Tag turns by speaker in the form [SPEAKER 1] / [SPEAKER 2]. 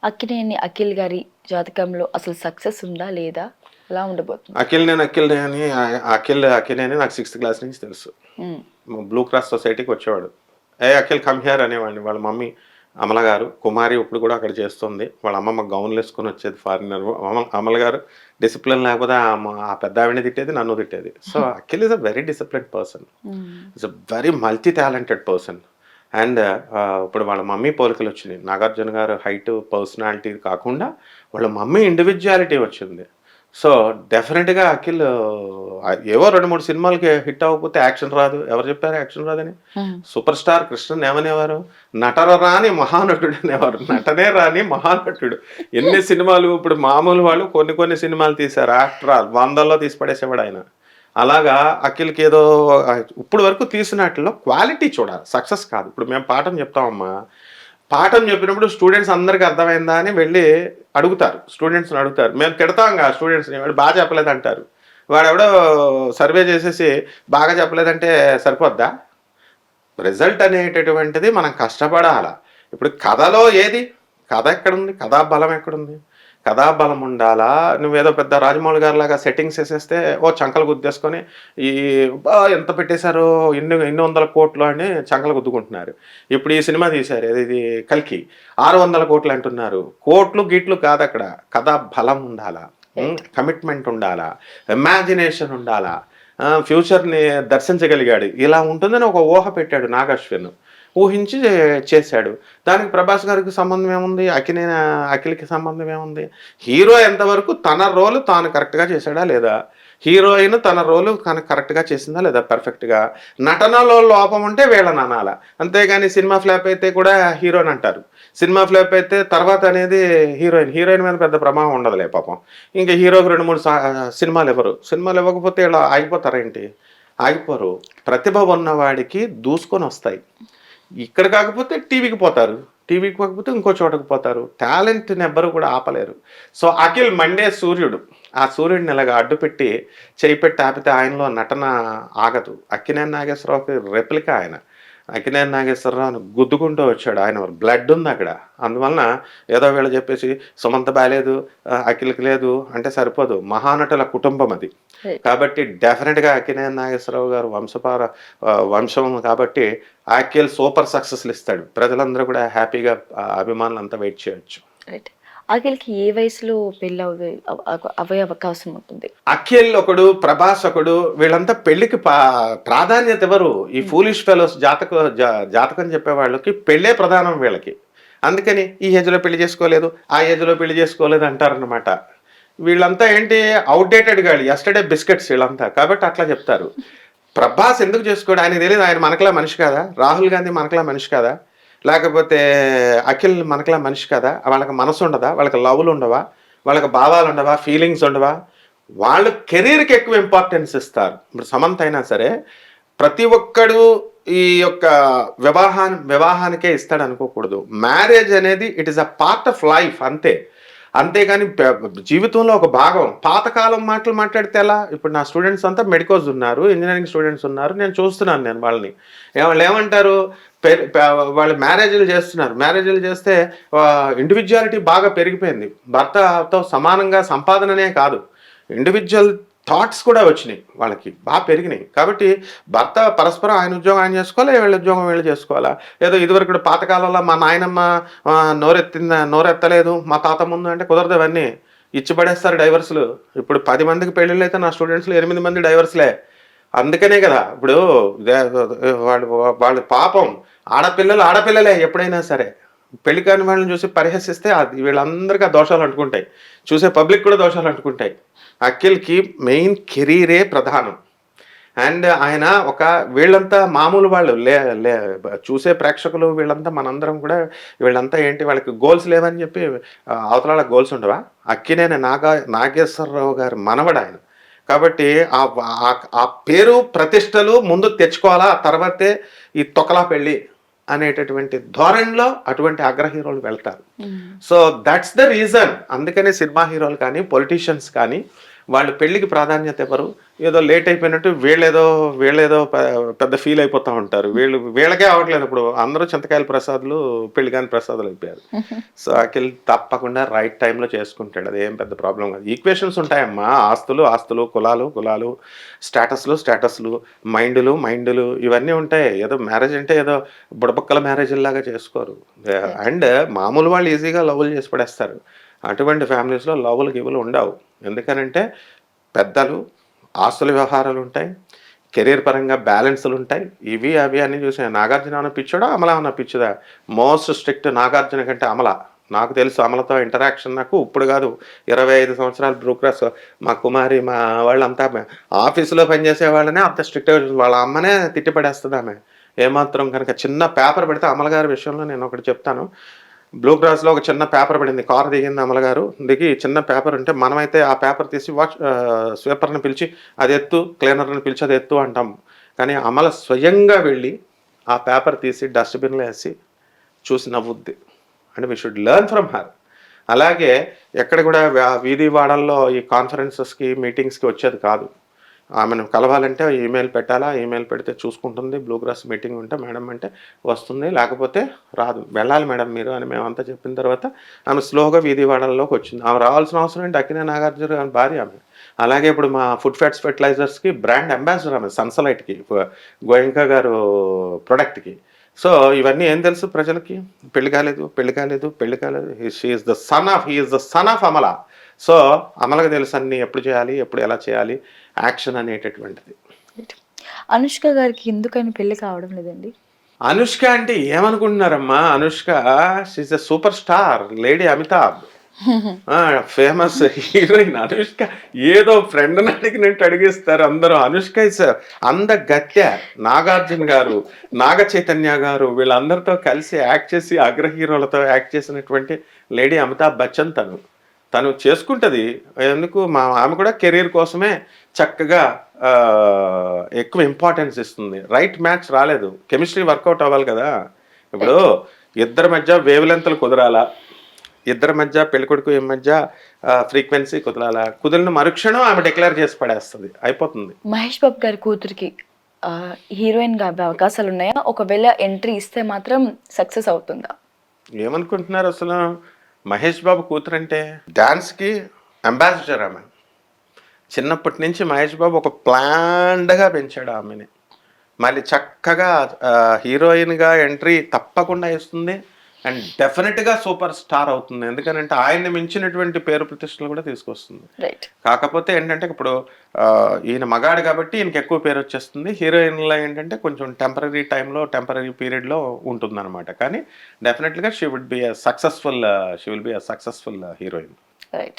[SPEAKER 1] అక్కినేని అఖిల్ గారి జాతకంలో అసలు సక్సెస్ ఉందా లేదా? ఎలా ఉండబోతుంది?
[SPEAKER 2] అఖిల్ నాకు 6th క్లాస్ నుంచి తెలుసు.
[SPEAKER 1] హ్మ్.
[SPEAKER 2] బ్లూ క్రాస్ సొసైటీకి వచ్చేవాడు. అఖిల్ కమ్ హియర్ అనేవాడిని. వాళ్ళ మమ్మీ అమల గారు, కుమారి ఇప్పుడు కూడా అక్కడ చేస్తుంది. వాళ్ళ అమ్మమ్మ గౌన్లు వేసుకొని వచ్చేది ఫారినర్. అమల గారు డిసిప్లిన్ లేకపోతే ఆ పెద్ద ఆవిడని తిట్టేది, నన్ను తిట్టేది. So Akhil is a very discipline person.
[SPEAKER 1] Hmm.
[SPEAKER 2] It's a very multi talented person. And ఇప్పుడు వాళ్ళ మమ్మీ పోలికలు వచ్చినాయి. నాగార్జున గారు హైట్, పర్సనాలిటీ కాకుండా వాళ్ళ మమ్మీ ఇండివిజువాలిటీ వచ్చింది. సో డెఫినెట్గా అఖిల్ ఏవో 2-3 సినిమాలకి హిట్ అవ్వకపోతే యాక్షన్ రాదు. ఎవరు చెప్పారు యాక్షన్ రాదని?
[SPEAKER 1] హ్మ్.
[SPEAKER 2] సూపర్ స్టార్ కృష్ణన్ ఏమనేవారు? నటన రాని మహానటుడు అనేవారు. నటనే రాని మహానటుడు. ఎన్ని సినిమాలు ఇప్పుడు మామూలు వాళ్ళు కొన్ని కొన్ని సినిమాలు తీశారు. ఆఫ్టర్ ఆల్ 100లో తీసి పడేసేవాడు ఆయన. అలాగా అఖిల్కి ఏదో ఇప్పుడు వరకు తీసినట్లో క్వాలిటీ చూడాలి, సక్సెస్ కాదు. ఇప్పుడు మేము పాఠం చెప్తామమ్మా, పాఠం చెప్పినప్పుడు స్టూడెంట్స్ అందరికీ అర్థమైందా అని వెళ్ళి అడుగుతారు, స్టూడెంట్స్ని అడుగుతారు. మేము తిడతాం కదా స్టూడెంట్స్ని, వాడు బాగా చెప్పలేదు అంటారు. వాడెవడో సర్వే చేసేసి బాగా చెప్పలేదంటే సరిపోద్దా? రిజల్ట్ అనేటటువంటిది మనం కష్టపడాల. ఇప్పుడు కథలో ఏది? కథ ఎక్కడుంది? కథా బలం ఎక్కడుంది? కథాబలం ఉండాలా? నువ్వేదో పెద్ద రాజమౌళి గారి లాగా సెట్టింగ్స్ వేసేస్తే ఓ చంకలు గుద్దేసుకొని ఈ ఎంత పెట్టేశారో ఎన్ని ఎన్ని వందల కోట్లు అని చంకలు గుద్దుకుంటున్నారు. ఇప్పుడు ఈ సినిమా తీశారు, ఇది కల్కి, 600 కోట్లు అంటున్నారు. కోట్లు గిట్లు కాదు అక్కడ, కథా బలం ఉండాలా, కమిట్మెంట్ ఉండాలా, ఇమాజినేషన్ ఉండాలా, ఫ్యూచర్ని దర్శించగలిగాడు. ఇలా ఉంటుందని ఒక ఊహ పెట్టాడు నాగశ్విన్, ఊహించి చేశాడు. దానికి ప్రభాస్ గారికి సంబంధం ఏముంది? అఖిల్కి సంబంధం ఏముంది? హీరో ఎంతవరకు తన రోలు తాను కరెక్ట్గా చేశాడా లేదా, హీరోయిన్ తన రోలు కరెక్ట్గా చేసిందా లేదా పర్ఫెక్ట్గా. నటనలో లోపం ఉంటే వీళ్ళని అనాల, అంతేగాని సినిమా ఫ్లాప్ అయితే కూడా హీరోని అంటారు. సినిమా ఫ్లాప్ అయితే తర్వాత అనేది హీరోయిన్ మీద పెద్ద ప్రభావం ఉండదులే పాపం. ఇంకా హీరోకి 2-3 సినిమాలు ఇవ్వరు. సినిమాలు ఇవ్వకపోతే ఇలా ఆగిపోతారేంటి? ఆగిపోరు. ప్రతిభ ఉన్నవాడికి దూసుకొని వస్తాయి. ఇక్కడ కాకపోతే టీవీకి పోతారు, టీవీకి కాకపోతే ఇంకో చోటకు పోతారు. టాలెంట్ని ఎవ్వరు కూడా ఆపలేరు. సో అఖిల్ మండే సూర్యుడు. ఆ సూర్యుడిని ఇలాగ అడ్డుపెట్టి చేయి పెట్టి ఆపితే ఆయనలో నటన ఆగదు. అక్కినేని నాగేశ్వరరావుకి రెప్లికా ఆయన. అక్కినేని నాగేశ్వరరావుని గుద్దుకుంటూ వచ్చాడు. ఆయన బ్లడ్ ఉంది అక్కడ. అందువలన ఏదో వీళ్ళు చెప్పేసి సుమంత బాలేదు, అఖిల్కి లేదు అంటే సరిపోదు. మహానటుల కుటుంబం అది.
[SPEAKER 1] రైట్.
[SPEAKER 2] కాబట్టి డెఫినెట్గా అక్కినేని నాగేశ్వరరావు గారు వంశం కాబట్టి అఖిల్ సూపర్ సక్సెస్లు ఇస్తాడు. ప్రజలందరూ కూడా హ్యాపీగా, అభిమానులు అంతా వెయిట్ చేయొచ్చు.
[SPEAKER 1] రైట్. అఖిల్‌కి ఏ వయసులో పెళ్లి అవ్వే అవకాశం ఉంటుంది?
[SPEAKER 2] అఖిల్ ఒకడు, ప్రభాస్ ఒకడు, వీళ్ళంతా పెళ్లికి ప్రాధాన్యత ఎవరు? ఈ ఫూలిష్ ఫెలోస్ జాతకం చెప్పే వాళ్ళకి పెళ్ళే ప్రధానం వీళ్ళకి. అందుకని ఈ ఏజ్లో పెళ్లి చేసుకోలేదు, ఆ ఏజ్లో పెళ్లి చేసుకోలేదు అంటారనమాట. వీళ్ళంతా ఏంటి, అవుట్డేటెడ్ గాళ్ళు, ఎస్టర్డే బిస్కెట్స్ వీళ్ళంతా. కాబట్టి అట్లా చెప్తారు. ప్రభాస్ ఎందుకు చేసుకోడు? ఆయనకు తెలియదు ఆయన మనకలా మనిషి కాదా? రాహుల్ గాంధీ మనకలా మనిషి కాదా? లేకపోతే అఖిల్ మనకలా మనిషి కాదా? వాళ్ళకి మనసు ఉండదా? వాళ్ళకి లవ్లు ఉండవా? వాళ్ళకి భావాలు ఉండవా? ఫీలింగ్స్ ఉండవా? వాళ్ళు కెరీర్కి ఎక్కువ ఇంపార్టెన్స్ ఇస్తారు. ఇప్పుడు సమంత అయినా సరే ప్రతి ఒక్కడు ఈ యొక్క వివాహానికే ఇస్తాడు అనుకోకూడదు. మ్యారేజ్ అనేది it is a part of life అంతే. అంతేగాని జీవితంలో ఒక భాగం. పాతకాలం మాటలు మాట్లాడితే ఎలా? ఇప్పుడు నా స్టూడెంట్స్ అంతా మెడికోస్ ఉన్నారు, ఇంజనీరింగ్ స్టూడెంట్స్ ఉన్నారు. నేను చూస్తున్నాను వాళ్ళని. వాళ్ళు ఏమంటారు? వాళ్ళు మ్యారేజ్లు చేస్తున్నారు. మ్యారేజ్లు చేస్తే ఇండివిజువాలిటీ బాగా పెరిగిపోయింది. భర్తతో సమానంగా సంపాదననే కాదు, ఇండివిజువల్ థాట్స్ కూడా వచ్చినాయి, వాళ్ళకి బాగా పెరిగినాయి. కాబట్టి భర్త పరస్పరం ఆయన ఉద్యోగం ఆయన చేసుకోవాలి, వీళ్ళ ఉద్యోగం వీళ్ళు చేసుకోవాలా. ఏదో ఇదివరకు పాతకాలంలో మా నాయనమ్మ నోరెత్తలేదు మా తాత ముందు అంటే కుదరదు. అవన్నీ ఇచ్చి పడేస్తారు డైవర్సులు. ఇప్పుడు 10 మందికి పెళ్ళిళ్ళు అయితే నా స్టూడెంట్స్లో 8 మంది డైవర్స్లే. అందుకనే కదా ఇప్పుడు వాళ్ళ పాపం, ఆడపిల్లలే ఎప్పుడైనా సరే పెళ్లి కాని వాళ్ళని చూసి పరిహసిస్తే వీళ్ళందరికీ ఆ దోషాలు అంటుకుంటాయి, చూసే పబ్లిక్ కూడా దోషాలు అంటుకుంటాయి. అఖిల్కి మెయిన్ కెరీరే ప్రధానం. అండ్ ఆయన వీళ్ళంతా మామూలు వాళ్ళు చూసే ప్రేక్షకులు వీళ్ళంతా మనందరం కూడా వీళ్ళంతా ఏంటి, వాళ్ళకి గోల్స్ లేవని చెప్పి అవతల గోల్స్ ఉండవా? అక్కినేని నాగేశ్వరరావు గారి మనవడు ఆయన. కాబట్టి ఆ పేరు ప్రతిష్టలు ముందు తెచ్చుకోవాలా, తర్వాతే ఈ తొకలా పెళ్ళి అనేటటువంటి ధోరణిలో అటువంటి అగ్ర హీరోలు వెళ్తారు. So that's the reason. అందుకనే సినిమా హీరోలు కానీ పొలిటీషియన్స్ కానీ వాళ్ళు పెళ్ళికి ప్రాధాన్యత ఇవ్వరు. ఏదో లేట్ అయిపోయినట్టు వీళ్ళేదో పెద్ద ఫీల్ అయిపోతా ఉంటారు. వీళ్ళకే అవ్వట్లేదు. ఇప్పుడు అందరూ చింతకాయల ప్రసాదులు, పెళ్లి కాని ప్రసాదులు అయిపోయారు. సో అఖిల్ తప్పకుండా రైట్ టైంలో చేసుకుంటాడు. అదేం పెద్ద ప్రాబ్లం కాదు. ఈక్వేషన్స్ ఉంటాయమ్మా. ఆస్తులు, కులాలు, స్టేటస్లు, మైండులు ఇవన్నీ ఉంటాయి. ఏదో మ్యారేజ్ అంటే ఏదో బుడబక్కల మ్యారేజ్ లాగా చేసుకోరు. అండ్ మామూలు వాళ్ళు ఈజీగా లవ్లు చేసి పడేస్తారు. అటువంటి ఫ్యామిలీస్లో లవ్లు ఉండవు. ఎందుకనంటే పెద్దలు, ఆస్తుల వ్యవహారాలు ఉంటాయి, కెరీర్ పరంగా బ్యాలెన్స్లు ఉంటాయి. ఇవి అవి అన్నీ చూసాను. నాగార్జున ఏమన్నా పిచ్చోడా, అమల ఏమన్నా పిచ్చిదా? మోస్ట్ స్ట్రిక్ట్ నాగార్జున కంటే అమల. నాకు తెలుసు అమలతో ఇంటరాక్షన్. నాకు ఇప్పుడు కాదు, 25 సంవత్సరాలు బ్రూక్రాస్. మా కుమారి, మా వాళ్ళంతా ఆఫీసులో పనిచేసే వాళ్ళనే అంత స్ట్రిక్ట్గా వాళ్ళ అమ్మనే తిట్టిపడేస్తుంది ఆమె. ఏమాత్రం కనుక చిన్న పేపర్ పెడితే, అమలగారి విషయంలో నేను ఒకటి చెప్తాను. బ్లూ క్రాస్లో ఒక చిన్న పేపర్ పడింది. కారు దిగింది అమలగారు, దిగి చిన్న పేపర్ ఉంటే మనమైతే ఆ పేపర్ తీసి స్వీపర్ని పిలిచి అది ఎత్తు, క్లీనర్ని పిలిచి అది ఎత్తు అంటాం. కానీ అమల స్వయంగా వెళ్ళి ఆ పేపర్ తీసి డస్ట్బిన్లో వేసి చూసి నవ్వుద్ది. అంటే we should learn from her. అలాగే ఎక్కడ కూడా వీధి వాడల్లో ఈ కాన్ఫరెన్సెస్కి, మీటింగ్స్కి వచ్చేది కాదు. ఆమెను కలవాలంటే ఈమెయిల్ పెట్టాలా, ఈమెయిల్ పెడితే చూసుకుంటుంది. బ్లూ క్రాస్ మీటింగ్ ఉంటే మేడం అంటే వస్తుంది, లేకపోతే రాదు. వెళ్ళాలి మేడం మీరు అని మేమంతా చెప్పిన తర్వాత ఆమె స్లోగా వీధి వాడల్లోకి వచ్చింది. ఆమె రావాల్సిన అవసరం ఏంటి? అక్కినే నాగార్జున గారి భార్య ఆమె. అలాగే ఇప్పుడు మా ఫుడ్ ఫ్యాట్స్ ఫెర్టిలైజర్స్కి బ్రాండ్ అంబాసిడర్ ఆమె, సన్సలైట్కి, గోయంకా గారు ప్రొడక్ట్కి. సో ఇవన్నీ ఏం తెలుసు ప్రజలకి? పెళ్లి కాలేదు. He's the son of Amala. So అమలకు తెలుసు అన్ని ఎప్పుడు చేయాలి, ఎప్పుడు ఎలా చేయాలి, యాక్షన్ అనేటటువంటిది.
[SPEAKER 1] అనుష్క గారికి ఎందుకని పెళ్లి కావడం లేదండి?
[SPEAKER 2] అనుష్క అంటే ఏమనుకుంటున్నారమ్మా? Anushka she's a superstar, lady Amitabh, famous heroine Anushka. ఏదో ఫ్రెండ్ని అడిగినట్టు అడిగిస్తారు అందరూ. అనుష్క ఇస్ అందగత్య. నాగార్జున గారు, నాగ చైతన్య గారు వీళ్ళందరితో కలిసి యాక్ట్ చేసి అగ్ర హీరోలతో యాక్ట్ చేసినటువంటి లేడీ అమితాబ్ బచ్చన్ తను చేసుకుంటుంది. ఎందుకు? ఆమె కూడా కెరీర్ కోసమే చక్కగా ఎక్కువ ఇంపార్టెన్స్ ఇస్తుంది. రైట్ మ్యాచ్ రాలేదు, కెమిస్ట్రీ వర్కౌట్ అవ్వాలి కదా. ఇప్పుడు ఇద్దరి మధ్య వేవ్ లెంత్లు కుదరాలా, ఇద్దరి మధ్య పెళ్ళికొడుకు మధ్య ఫ్రీక్వెన్సీ కుదరాలా. కుదిరిన మరుక్షణం ఆమె డిక్లేర్ చేసి పడేస్తుంది, అయిపోతుంది.
[SPEAKER 1] మహేష్ బాబు గారి కూతురికి హీరోయిన్ గా అవకాశాలు ఉన్నాయా? ఒకవేళ ఎంట్రీ ఇస్తే మాత్రం సక్సెస్ అవుతుందా?
[SPEAKER 2] ఏమనుకుంటున్నారు అసలు? మహేష్ బాబు కూతురు అంటే డాన్స్కి అంబాసిడర్ ఆమె. చిన్నప్పటి నుంచి మహేష్ బాబు ఒక ప్లాన్డ్గా పెంచాడు ఆమెని. మళ్ళీ చక్కగా హీరోయిన్గా ఎంట్రీ తప్పకుండా ఇస్తుంది. అండ్ డెఫినెట్గా సూపర్ స్టార్ అవుతుంది. ఎందుకనంటే ఆయన్ని మించినటువంటి పేరు ప్రతిష్టలు కూడా తీసుకొస్తుంది.
[SPEAKER 1] రైట్.
[SPEAKER 2] కాకపోతే ఏంటంటే ఇప్పుడు ఈయన మగాడు కాబట్టి ఈయనకి ఎక్కువ పేరు వచ్చేస్తుంది. హీరోయిన్లో ఏంటంటే కొంచెం టెంపరీ టైంలో, టెంపరీ పీరియడ్లో ఉంటుందన్నమాట. కానీ డెఫినెట్గా she will be a successful heroine.
[SPEAKER 1] Right.